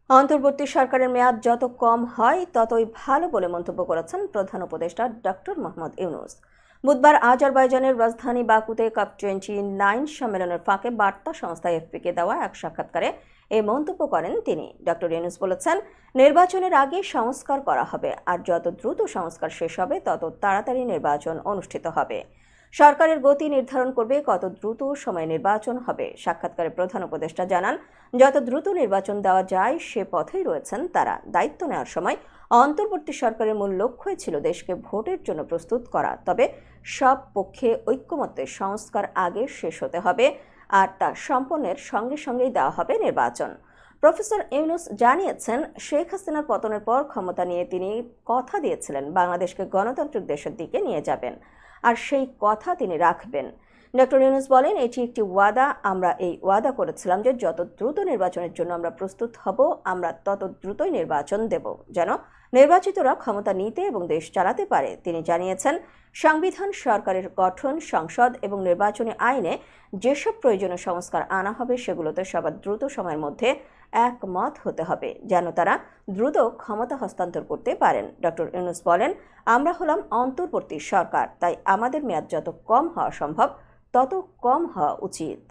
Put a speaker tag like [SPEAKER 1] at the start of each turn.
[SPEAKER 1] অন্তর্বর্তী সরকারের মেয়াদ যত কম হয় ততই ভালো বলে মন্তব্য করেছেন প্রধান উপদেষ্টা ডক্টর মোহাম্মদ ইউনূস। বুধবার আজারবাইজানের রাজধানী বাকুতে COP29 সম্মেলনের ফাঁকে বার্তা সংস্থা এফপিকে দেওয়া এক সাক্ষাৎকারে এই মন্তব্য করেন তিনি। ডক্টর ইউনূস বলেছেন, নির্বাচনের আগে সংস্কার করা হবে, আর যত দ্রুত সংস্কার শেষ হবে তত তাড়াতাড়ি নির্বাচন অনুষ্ঠিত হবে। সরকারের গতি নির্ধারণ করবে কত দ্রুত সময়ে নির্বাচন হবে। সাক্ষাৎকারে প্রধান উপদেষ্টা জানান, যত দ্রুত নির্বাচন দেওয়া যায় সে পথেই রয়েছেন তারা। দায়িত্ব নেওয়ার সময় অন্তর্বর্তী সরকারের মূল লক্ষ্যই ছিল দেশকে ভোটের জন্য প্রস্তুত করা। তবে সব পক্ষে ঐক্যমত্যে সংস্কার আগে শেষ হতে হবে, আর তা সম্পন্নের সঙ্গে সঙ্গেই দেওয়া হবে নির্বাচন। প্রফেসর ইউনূস জানিয়েছেন, শেখ হাসিনার পতনের পর ক্ষমতা নিয়ে তিনি কথা দিয়েছিলেন বাংলাদেশকে গণতান্ত্রিক দেশের দিকে নিয়ে যাবেন, আর সেই কথা তিনি রাখবেন। ডক্টর ইউনূস বলেন, এটি একটি ওয়াদা। আমরা এই ওয়াদা করেছিলাম যে যত দ্রুত নির্বাচনের জন্য আমরা প্রস্তুত হব, আমরা তত দ্রুতই নির্বাচন দেব, যেন নির্বাচিতরা ক্ষমতা নিতে এবং দেশ চালাতে পারে। তিনি জানিয়েছেন, সংবিধান, সরকারের গঠন, সংসদ এবং নির্বাচনী আইনে যেসব প্রয়োজনীয় সংস্কার আনা হবে সেগুলোতে সবার দ্রুত সময়ের মধ্যে একমত হতে হবে, যেন তারা দ্রুত ক্ষমতা হস্তান্তর করতে পারেন। ডক্টর ইউনূস বলেন, আমরা হলাম অন্তর্বর্তী সরকার, তাই আমাদের মেয়াদ যত কম হওয়া সম্ভব তত কম হওয়া উচিত।